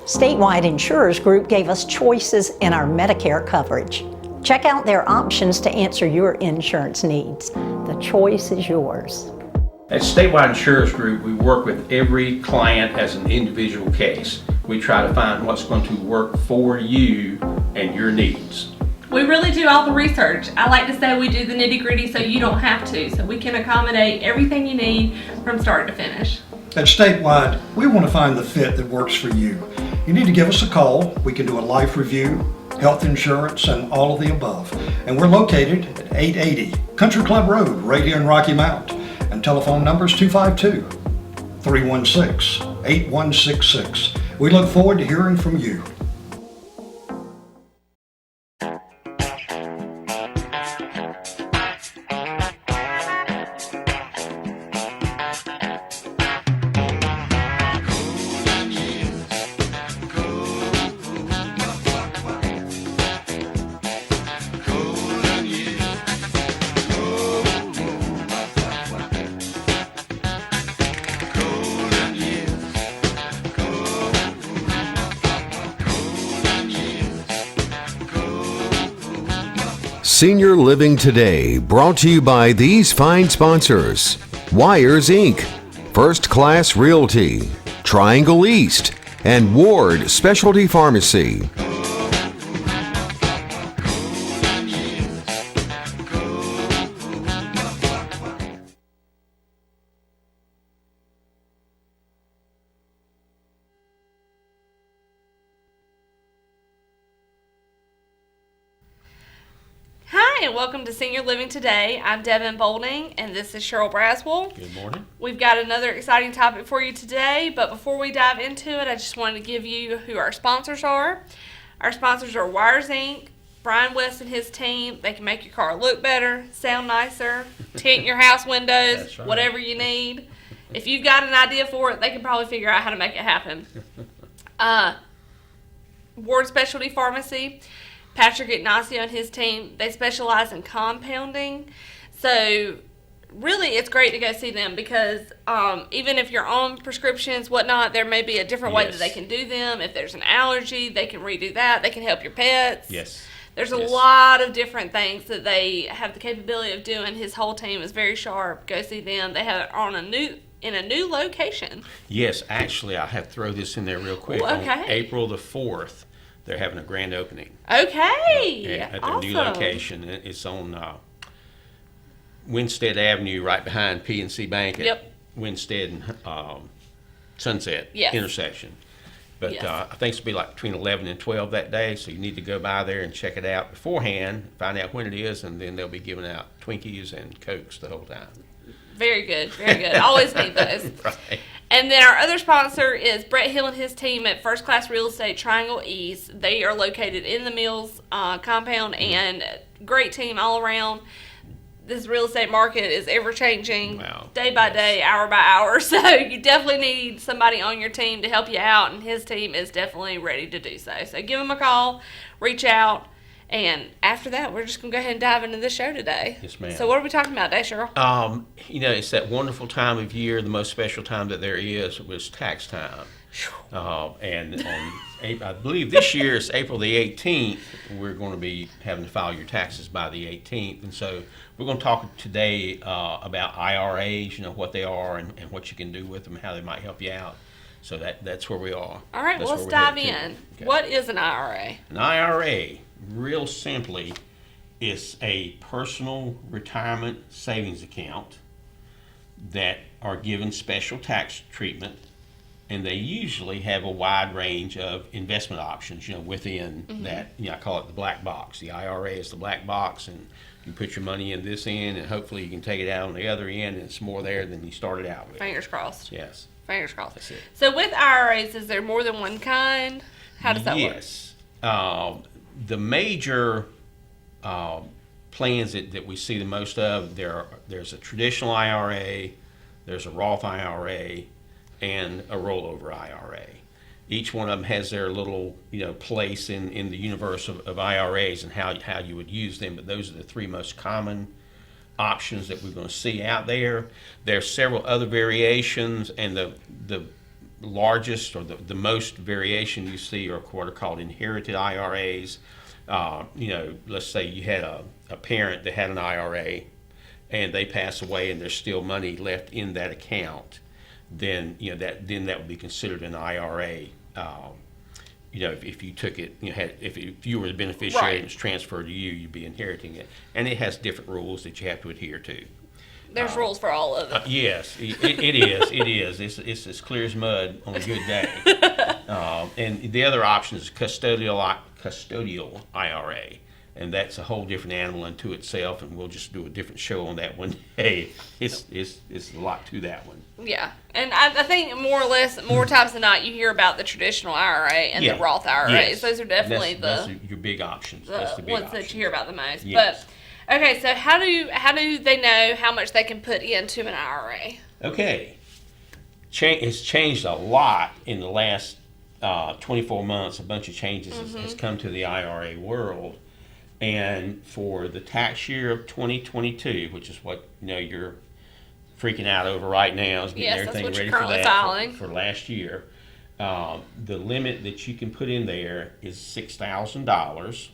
Statewide Insurers Group gave us choices in our Medicare coverage. Check out their options to answer your insurance needs. The choice is yours. At Statewide Insurers Group, we work with every client as an individual case. We try to find what's going to work for you and your needs. We really do all the research. I like to say we do the nitty-gritty so you don't have to, so we can accommodate everything you need from start to finish. At Statewide, we want to find the fit that works for you. You need to give us a call. We can do a life review, health insurance, and all of the above. And we're located at 880 Country Club Road, right here in Rocky Mount. And telephone number is 252-316-8166. We look forward to hearing from you. Senior Living Today, brought to you by these fine sponsors: Wires Inc., First Class Realty, Triangle East, and Ward Specialty Pharmacy. Hi, and welcome to Senior Living Today. I'm Devin Bolding, and this is Cheryl Braswell. Good morning. We've got another exciting topic for you today, but before we dive into it, I just wanted to give you who our sponsors are. Our sponsors are Wires Inc., Brian West and his team. They can make your car look better, sound nicer, tint your house windows, That's right. whatever you need. If you've got an idea for it, they can probably figure out how to make it happen. Ward Specialty Pharmacy. Patrick Ignacio and his team, they specialize in compounding. So really it's great to go see them because even if you're on prescriptions, whatnot, there may be a different way that they can do them. If there's an allergy, they can redo that. They can help your pets. Yes. There's a Yes. lot of different things that they have the capability of doing. His whole team is very sharp. Go see them. They have it on in a new location. Yes, actually, I have to throw this in there real quick. Well, okay. On April the 4th, they're having a grand opening. Okay. At their awesome. new location. It's on Winstead Avenue, right behind PNC Bank at Yep. Winstead and Sunset Yes. intersection. But Yes. I think it'll be like between 11 and 12 that day, so you need to go by there and check it out beforehand, find out when it is, and then they'll be giving out Twinkies and Cokes the whole time. Very good. Very good. Always need those. Right. And then our other sponsor is Brett Hill and his team at First Class Real Estate Triangle East. They are located in the Mills compound, and great team all around. This real estate market is ever changing, Wow. day by day, hour by hour. So you definitely need somebody on your team to help you out, and his team is definitely ready to do so. So give him a call, reach out, and after that, we're just going to go ahead and dive into this show today. Yes, ma'am. So what are we talking about today, Cheryl? It's that wonderful time of year, the most special time that there is was tax time. And on I believe this year is April the 18th. We're going to be having to file your taxes by the 18th. And so we're going to talk today about IRAs, what they are and what you can do with them, how they might help you out. So that's where we are. All right, That's well, where let's we're dive headed in. to. Okay. What is an IRA? An IRA, real simply, is a personal retirement savings account that are given special tax treatment, and they usually have a wide range of investment options, within that. I call it the black box. The IRA is the black box, and you put your money in this end, and hopefully you can take it out on the other end, and it's more there than you started out with. Fingers crossed. Yes. Fingers crossed. That's it. So with IRAs, is there more than one kind? How does that work? Yes. The major plans that we see the most of, there's a traditional IRA, there's a Roth IRA, and a rollover IRA. Each one of them has their little place in the universe of IRAs and how you would use them, but those are the three most common options that we're going to see out there. There are several other variations, and the largest or the most variation you see are what are called inherited IRAs. Let's say you had a parent that had an IRA and they pass away and there's still money left in that account, then that would be considered an IRA. If you took it, if you were the beneficiary Right. and it's transferred to you, you'd be inheriting it, and it has different rules that you have to adhere to. There's rules for all of it. Yes, it is. It is. It's as clear as mud on a good day. And the other option is custodial IRA, and that's a whole different animal unto itself. And we'll just do a different show on that one day. It's a lot to that one. Yeah, and I think more or less, more times than not, you hear about the traditional IRA and Yeah. the Roth IRAs. Yes. Those are definitely that's your big options. That's the big ones options. that you hear about the most. Yes. But okay, so how do they know how much they can put into an IRA? Okay. It's changed a lot in the last 24 months. A bunch of changes has come to the IRA world. And for the tax year of 2022, which is what you're freaking out over right now, is getting Yes, that's everything what you're ready for currently that filing. for last year. The limit that you can put in there is $6,000.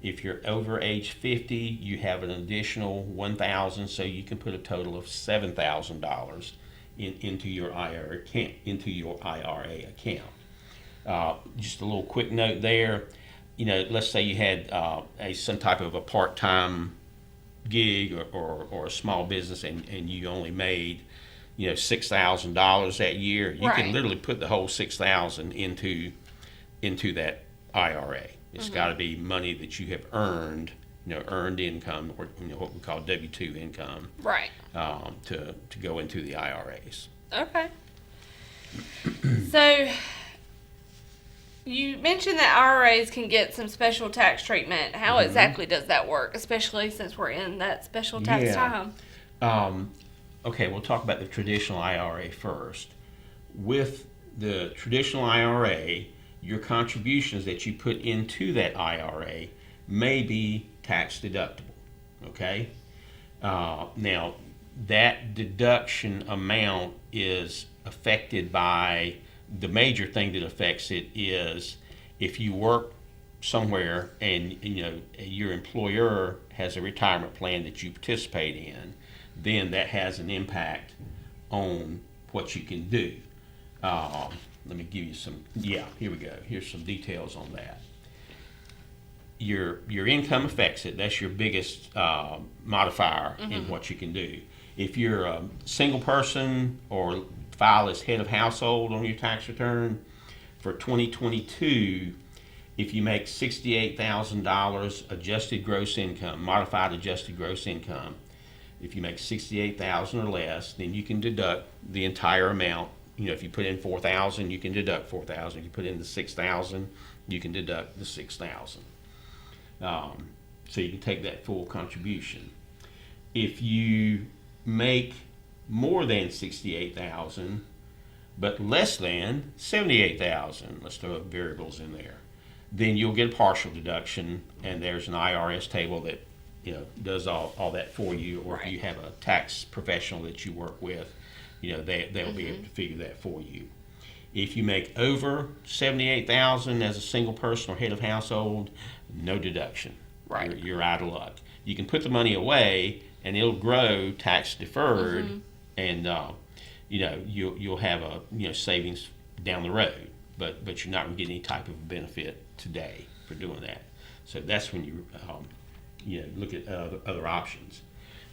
If you're over age 50, you have an additional $1,000, so you can put a total of $7,000 into your IRA account. Just a little quick note there. Let's say you had some type of a part-time gig or a small business, and you only made $6,000 that year. You Right. can literally put the whole $6,000 into that IRA. It's got to be money that you have earned, earned income, or what we call W-2 income, Right. to go into the IRAs. Okay. So you mentioned that IRAs can get some special tax treatment. How exactly does that work, especially since we're in that special tax Yeah. time? Okay, we'll talk about the traditional IRA first. With the traditional IRA, your contributions that you put into that IRA may be tax deductible. Okay? Now, that deduction amount is affected by the major thing that affects it is if you work somewhere and your employer has a retirement plan that you participate in, then that has an impact on what you can do. Let me give you some. Yeah, here we go. Here's some details on that. Your income affects it. That's your biggest modifier in what you can do. If you're a single person or file as head of household on your tax return for 2022, if you make $68,000 adjusted gross income, modified adjusted gross income, if you make $68,000 or less, then you can deduct the entire amount. If you put in $4,000, you can deduct $4,000. If you put in the $6,000, you can deduct the $6,000. So you can take that full contribution. If you make more than $68,000, but less than $78,000, let's throw variables in there, then you'll get a partial deduction, and there's an IRS table that does all that for you, or if you have a tax professional that you work with, they'll be able to figure that for you. If you make over $78,000 as a single person or head of household, no deduction. Right. You're out of luck. You can put the money away, and it'll grow tax deferred, and you'll have a savings down the road, but you're not going to get any type of benefit today for doing that. So that's when you look at other options.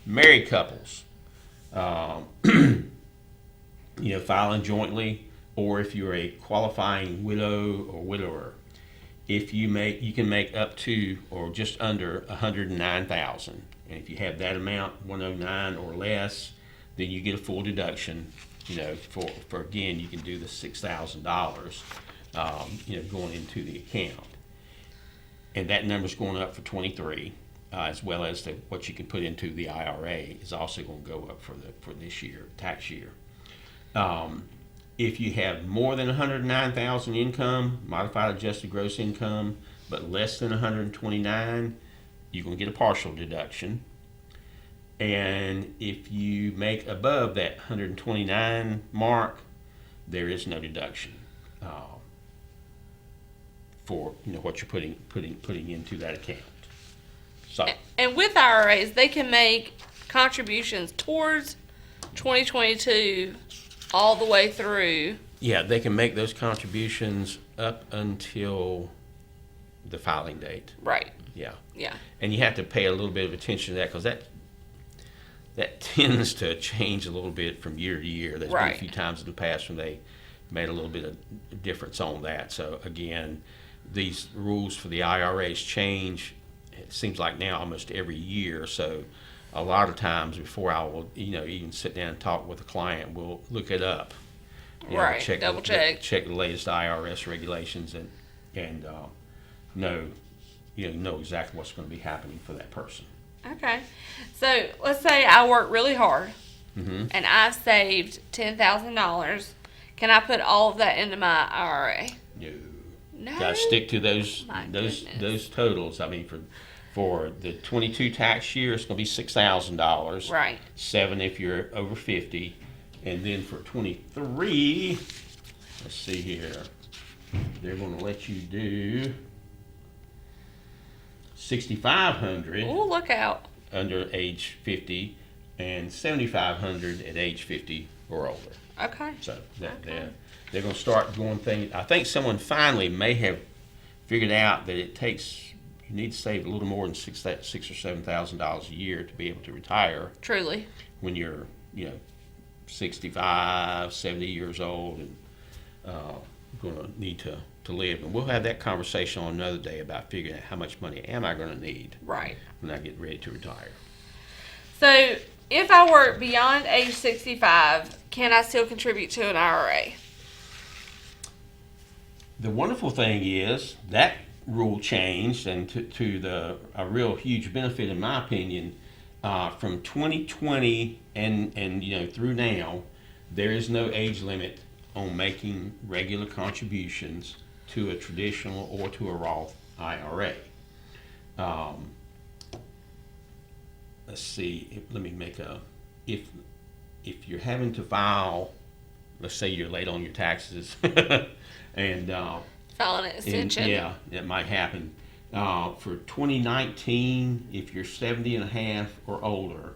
Married couples, filing jointly, or if you're a qualifying widow or widower, you can make up to or just under $109,000, and if you have that amount, 109 or less, then you get a full deduction. For again, you can do the $6,000, going into the account, and that number's going up for 23, as well as what you can put into the IRA is also going to go up for this year, tax year. If you have more than $109,000 income, modified adjusted gross income, but less than $129,000, you're going to get a partial deduction. And if you make above that $129,000 mark, there is no deduction for what you're putting into that account. So And with IRAs, they can make contributions towards 2022 all the way through. yeah, they can make those contributions up until the filing date. Right. Yeah. Yeah. And you have to pay a little bit of attention to that because that tends to change a little bit from year to year. There's been Right. a few times in the past when they made a little bit of difference on that. So again, these rules for the IRAs change. It seems like now almost every year. So a lot of times before I will, even sit down and talk with a client, we'll look it up. Right. Double check. Check the latest IRS regulations and know exactly what's going to be happening for that person. Okay. So let's say I work really hard Mm-hmm. and I've saved $10,000. Can I put all of that into my IRA? No. No. Got to stick to those My those goodness. those totals. I mean, for the 22 tax year, it's going to be $6,000. Right. 7 if you're over 50, and then for 23, let's see here, they're going to let you do 6,500 Ooh, look out. under age 50, and 7,500 at age 50 or older. Okay. So Okay. they're going to start doing things. I think someone finally may have figured out that you need to save a little more than $6,000 or $7,000 a year to be able to retire Truly. when you're 65, 70 years old and going to need to live. And we'll have that conversation on another day about figuring out how much money am I going to need Right. when I get ready to retire. So if I work beyond age 65, can I still contribute to an IRA? The wonderful thing is that rule changed, and to a real huge benefit, in my opinion, from 2020 and through now, there is no age limit on making regular contributions to a traditional or to a Roth IRA. Let's see. Let me make if you're having to file, let's say you're late on your taxes, and File an extension. yeah, it might happen. For 2019, if you're 70 and a half or older,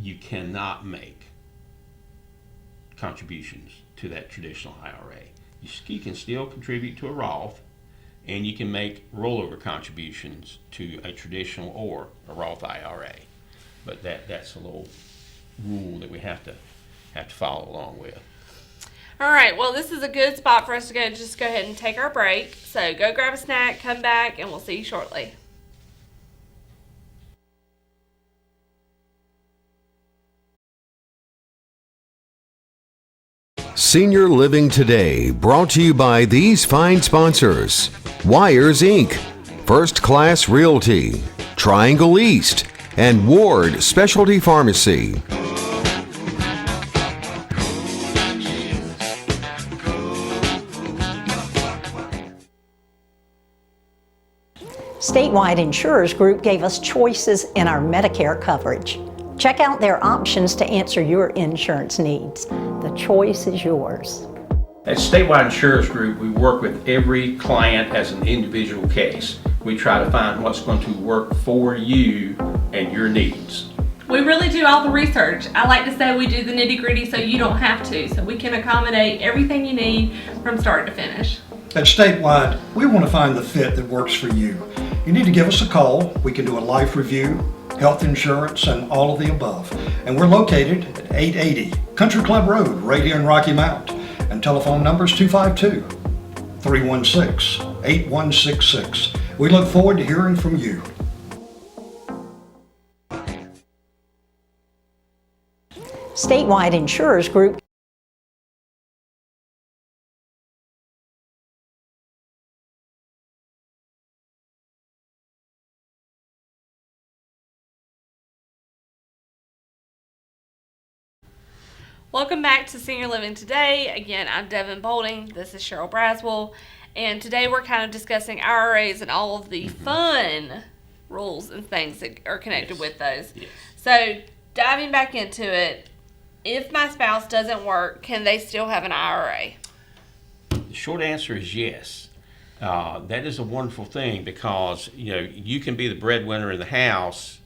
you cannot make contributions to that traditional IRA. You can still contribute to a Roth, and you can make rollover contributions to a traditional or a Roth IRA. But that's a little rule that we have to follow along with. All right. Well, this is a good spot for us to just go ahead and take our break. So go grab a snack, come back, and we'll see you shortly. Senior Living Today, brought to you by these fine sponsors: Wires Inc., First Class Realty, Triangle East, and Ward Specialty Pharmacy. Statewide Insurers Group gave us choices in our Medicare coverage. Check out their options to answer your insurance needs. The choice is yours. At Statewide Insurance Group, we work with every client as an individual case. We try to find what's going to work for you and your needs. We really do all the research. I like to say we do the nitty-gritty so you don't have to. So we can accommodate everything you need from start to finish. At Statewide, we want to find the fit that works for you. You need to give us a call. We can do a life review, health insurance, and all of the above. And we're located at 880 Country Club Road, right here in Rocky Mount. And telephone number is 252-316-8166. We look forward to hearing from you. Statewide Insurers Group. Welcome back to Senior Living Today. Again, I'm Devin Bolding. This is Cheryl Braswell. And today we're kind of discussing IRAs and all of the fun rules and things that are connected Yes. with those. Yes. So, diving back into it, if my spouse doesn't work, can they still have an IRA? The short answer is yes. That is a wonderful thing because, you can be the breadwinner in the house,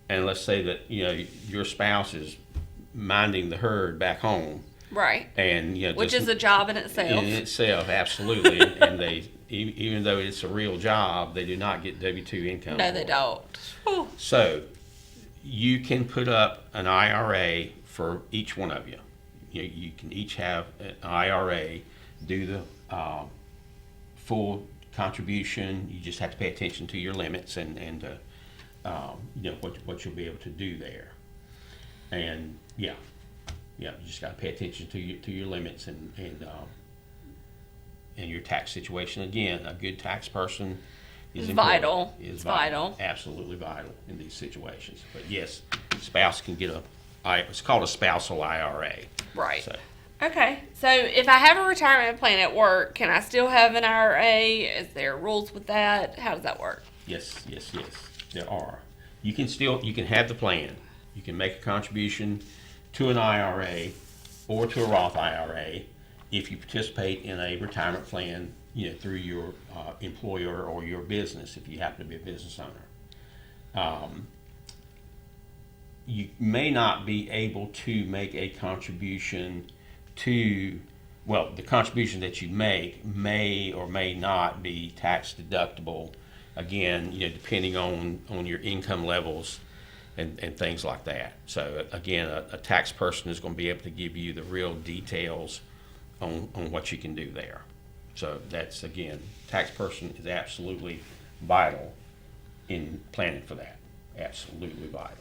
and let's say that, your spouse is minding the herd back home. Right. And, Which just is a job in itself. in itself, absolutely. And they, even though it's a real job, they do not get W-2 income. No, they don't. Whew. So you can put up an IRA for each one of you. You can each have an IRA, do the full contribution. You just have to pay attention to your limits and what you'll be able to do there. And you just got to pay attention to your limits and your tax situation. Again, a good tax person is Vital. important. It's vital. Absolutely vital in these situations. But yes, spouse can get it's called a spousal IRA. Right. So, Okay. So if I have a retirement plan at work, can I still have an IRA? Is there rules with that? How does that work? yes, there are. You can have the plan. You can make a contribution to an IRA or to a Roth IRA if you participate in a retirement plan, through your employer or your business, if you happen to be a business owner. You may not be able to make a contribution the contribution that you make may or may not be tax deductible. Again, depending on your income levels and things like that. So again, a tax person is going to be able to give you the real details on what you can do there. So that's, again, tax person is absolutely vital in planning for that. Absolutely vital.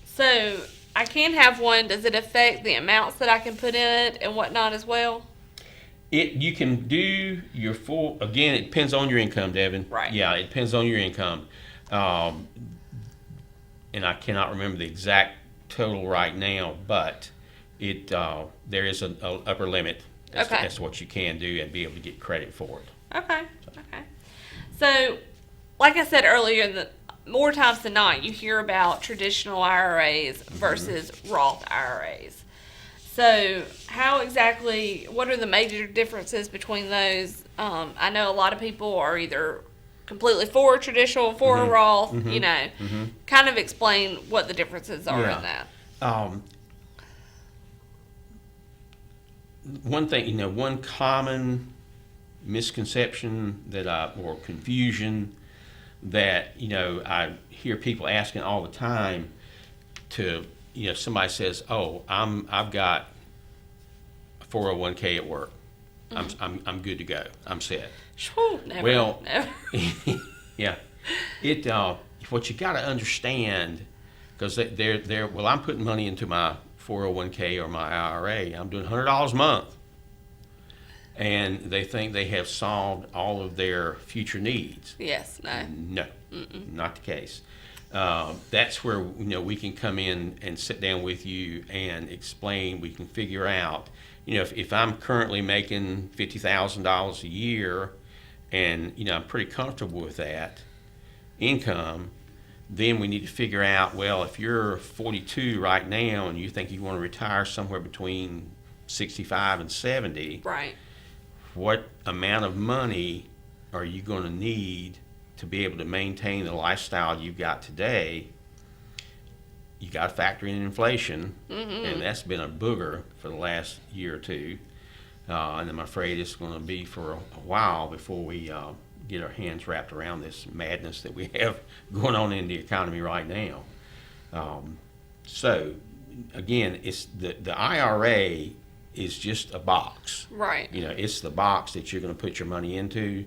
So I can have one. Does it affect the amounts that I can put in it and whatnot as well? You can do your full, again, it depends on your income, Devin. Right. Yeah, it depends on your income. And I cannot remember the exact total right now, but there is an upper limit as Okay. to what you can do and be able to get credit for it. Okay. So, like I said earlier, more times than not, you hear about traditional IRAs versus Roth IRAs. So, what are the major differences between those? I know a lot of people are either completely for traditional, for a Roth, kind of explain what the differences are Yeah. in that. One thing, one common misconception or confusion that, I hear people asking all the time somebody says, "Oh, I've got a 401k at work. I'm good to go. I'm set." Whew, never. Yeah. What you got to understand, because I'm putting money into my 401k or my IRA. I'm doing $100 a month, and they think they have solved all of their future needs. Yes, no. No, not the case. That's where we can come in and sit down with you and explain. We can figure out, if I'm currently making $50,000 a year, and I'm pretty comfortable with that income, then we need to figure out, well, if you're 42 right now and you think you want to retire somewhere between 65 and 70, Right. what amount of money are you going to need to be able to maintain the lifestyle you've got today? You got to factor in inflation, and that's been a booger for the last year or two. And I'm afraid it's going to be for a while before we get our hands wrapped around this madness that we have going on in the economy right now. So, again, it's the IRA is just a box. Right. It's the box that you're going to put your money into.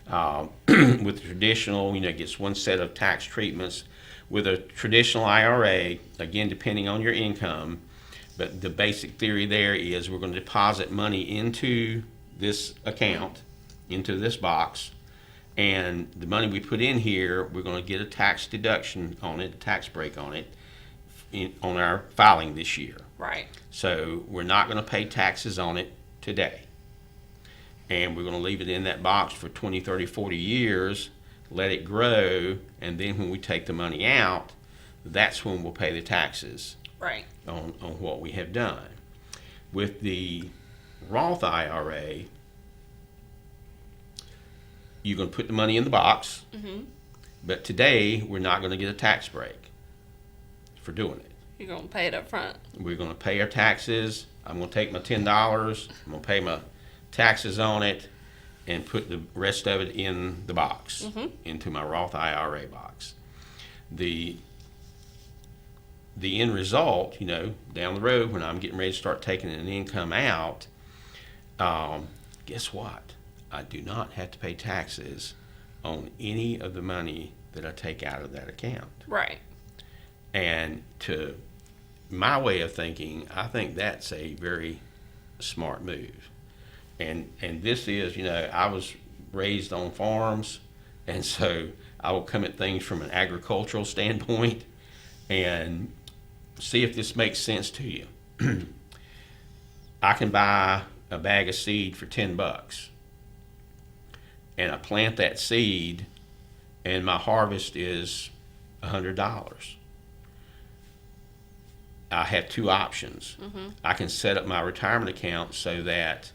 With the traditional, it gets one set of tax treatments. With a traditional IRA, again, depending on your income, but the basic theory there is we're going to deposit money into this account, into this box, and the money we put in here, we're going to get a tax deduction on it, a tax break on it, on our filing this year. Right. So we're not going to pay taxes on it today. And we're going to leave it in that box for 20, 30, 40 years, let it grow, and then when we take the money out, that's when we'll pay the taxes Right. on what we have done. With the Roth IRA, you're going to put the money in the box, but today we're not going to get a tax break for doing it. You're gonna pay it up front. We're going to pay our taxes. I'm going to take my $10. I'm going to pay my taxes on it and put the rest of it in the box, into my Roth IRA box. The end result, down the road when I'm getting ready to start taking an income out, guess what? I do not have to pay taxes on any of the money that I take out of that account. Right. And to my way of thinking, I think that's a very smart move. And this is, I was raised on farms, and so I will come at things from an agricultural standpoint and see if this makes sense to you. I can buy a bag of seed for $10, and I plant that seed, and my harvest is $100. I have two options. I can set up my retirement account so that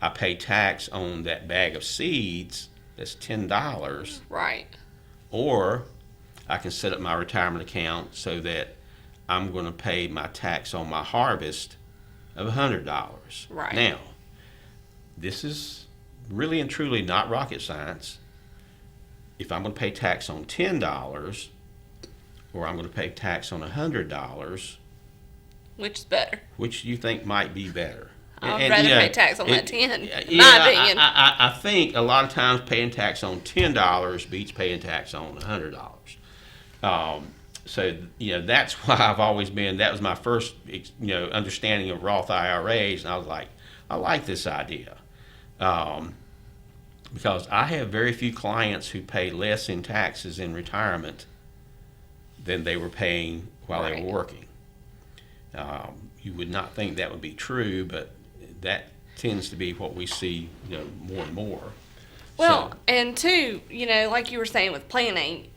I pay tax on that bag of seeds that's $10, Right. or I can set up my retirement account so that I'm going to pay my tax on my harvest of $100. Right. Now, this is really and truly not rocket science. If I'm going to pay tax on $10 or I'm going to pay tax on $100, Which is better? which do you think might be better? I'd rather pay tax on that 10, in my Yeah, opinion. I think a lot of times paying tax on $10 beats paying tax on $100. So that's why I've always been. That was my first understanding of Roth IRAs, and I was like, I like this idea, because I have very few clients who pay less in taxes in retirement than they were paying while they Right. were working. You would not think that would be true, but that tends to be what we see, more and more. Well, So, and two, like you were saying with planning,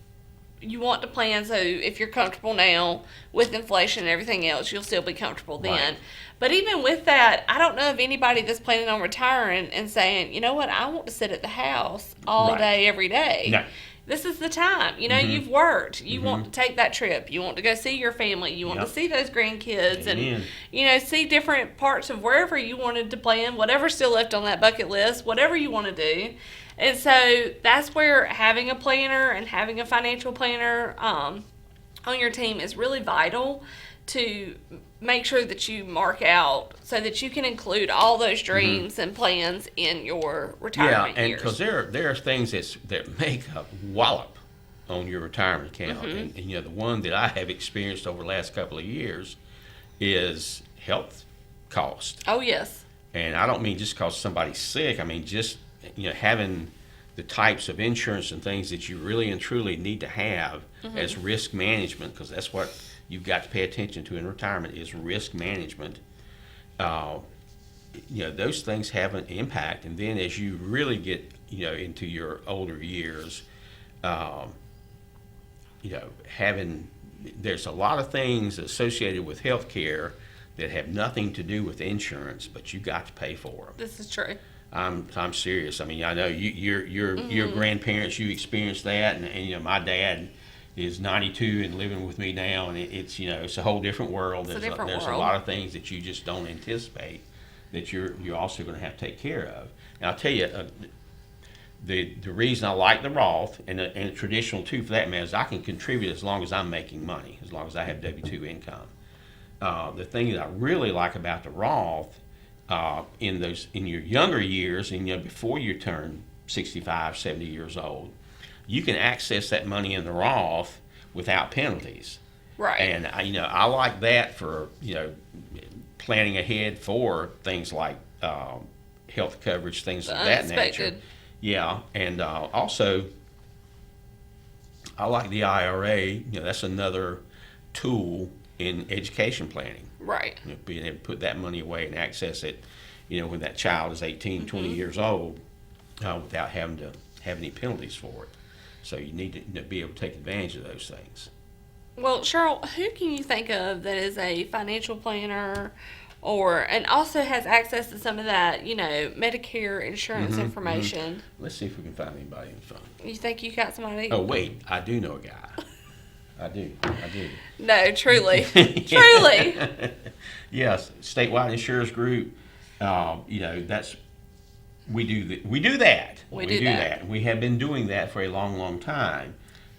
you want to plan so if you're comfortable now with inflation and everything else, you'll still be comfortable then. Right. But even with that, I don't know of anybody that's planning on retiring and saying, you know what, I want to sit at the house all Right. day, every day. No. This is the time. You've worked. You want to take that trip. You want to go see your family. You want Yep. to see those grandkids Amen. and, see different parts of wherever you wanted to plan, whatever's still left on that bucket list, whatever you want to do. And so that's where having a planner and having a financial planner on your team is really vital to make sure that you mark out so that you can include all those dreams and plans in your yeah, retirement and years. because there are things that make a wallop on your retirement account, and the one that I have experienced over the last couple of years is health cost. Oh, yes. And I don't mean just because somebody's sick. I mean just having the types of insurance and things that you really and truly need to have as risk management, because that's what you've got to pay attention to in retirement is risk management. Those things have an impact, and then as you really get into your older years, there's a lot of things associated with health care that have nothing to do with insurance, but you got to pay for them. This is true. I'm serious. I mean, I know your grandparents, you experienced that, and my dad is 92 and living with me now, and it's it's a whole different world. It's a There's different there's world. a lot of things that you just don't anticipate that you're also going to have to take care of. And I'll tell you, the reason I like the Roth and the traditional too, for that matter, is I can contribute as long as I'm making money, as long as I have W-2 income. The thing that I really like about the Roth, in your younger years, and before you turn 65, 70 years old, you can access that money in the Roth without penalties. Right. And I like that for planning ahead for things like health coverage, things of that nature. Unexpected. Yeah, and also I like the IRA. That's another tool in education planning. Right. Being able to put that money away and access it, when that child is 18, 20 years old, without having to have any penalties for it. So you need to be able to take advantage of those things. Well, Cheryl, who can you think of that is a financial planner and also has access to some of that, Medicare insurance information. Let's see if we can find anybody in the phone. You think you got somebody? Oh, wait, I do know a guy. I do. No, truly. Truly. Yes, statewide insurance group, we do that. We do that. We have been doing that for a long, long time.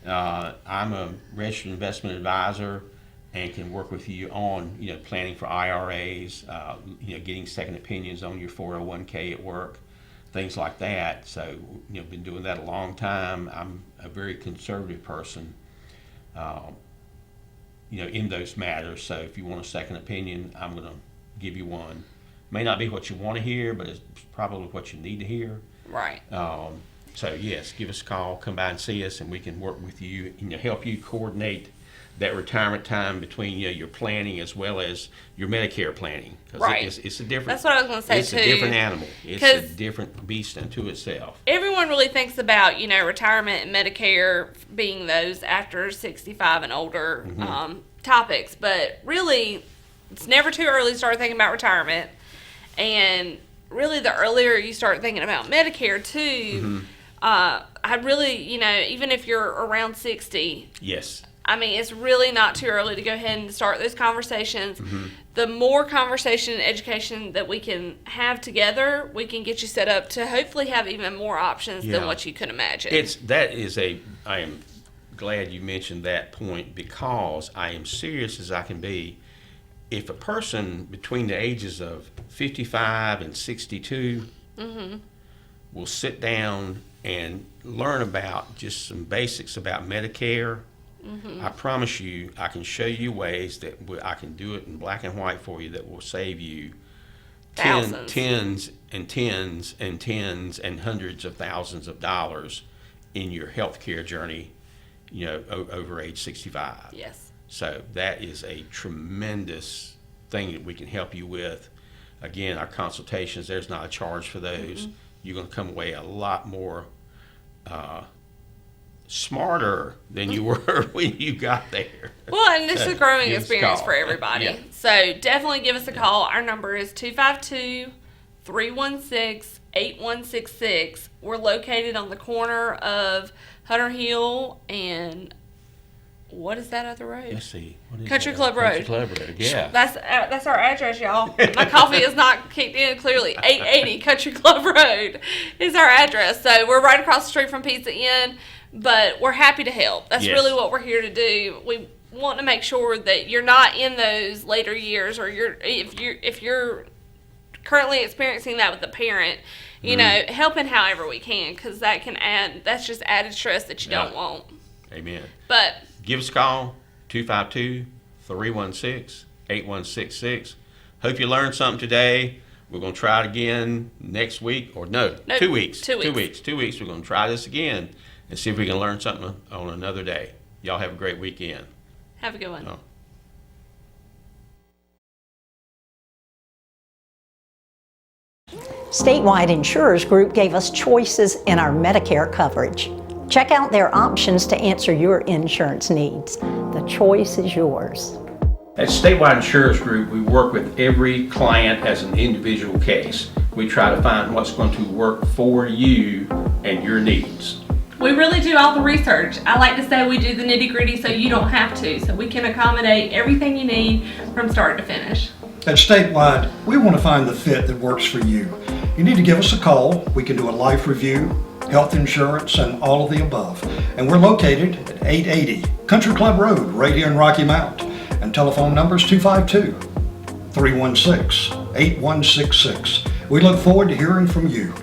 I'm a registered investment advisor and can work with you on, planning for IRAs, getting second opinions on your 401k at work, things like that. So, been doing that a long time. I'm a very conservative person, in those matters. So if you want a second opinion, I'm going to give you one. May not be what you want to hear, but it's probably what you need to hear. Right. So yes, give us a call, come by and see us, and we can work with you and help you coordinate that retirement time between your planning as well as your Medicare planning. Right. It's a different. That's what I was going to say it's too. It's a different animal. It's a different beast unto itself. Everyone really thinks about retirement and Medicare being those after 65 and older topics, but really, it's never too early to start thinking about retirement. And really, the earlier you start thinking about Medicare too, I really, even if you're around 60, yes. I mean, it's really not too early to go ahead and start those conversations. The more conversation and education that we can have together, we can get you set up to hopefully have even more options than what you could imagine. I am glad you mentioned that point, because I am serious as I can be. If a person between the ages of 55 and 62 will sit down and learn about just some basics about Medicare, I promise you, I can show you ways that I can do it in black and white for you that will save you Thousands. tens and hundreds of thousands of dollars in your health care journey, over age 65. Yes. So that is a tremendous thing that we can help you with. Again, our consultations, there's not a charge for those. You're going to come away a lot more smarter than you were when you got there. Well, and this is a growing give us a experience call. for everybody. Yeah. So definitely give us a call. Our number is 252-316-8166. We're located on the corner of Hunter Hill and what is that other road? Let's see. What is Country that? Club Road. Country Club Road, yeah. That's our address, y'all. My coffee is not kicked in clearly. 880 Country Club Road is our address. So we're right across the street from Pizza Inn, but we're happy to help. That's Yes. really what we're here to do. We want to make sure that you're not in those later years, or if you're currently experiencing that with a parent, helping however we can, because that's just added stress that you don't want. Amen. But Give us a call, 252-316-8166. Hope you learned something today. We're going to try it again next week, or no, 2 weeks. 2 weeks. 2 weeks. We're going to try this again and see if we can learn something on another day. Y'all have a great weekend. have a good one. Oh. Statewide Insurers Group gave us choices in our Medicare coverage. Check out their options to answer your insurance needs. The choice is yours. At Statewide Insurance Group, we work with every client as an individual case. We try to find what's going to work for you and your needs. We really do all the research. I like to say we do the nitty-gritty so you don't have to, so we can accommodate everything you need from start to finish. At Statewide, we want to find the fit that works for you. You need to give us a call. We can do a life review, health insurance, and all of the above. And we're located at 880 Country Club Road, right here in Rocky Mount. And telephone number is 252-316-8166. We look forward to hearing from you.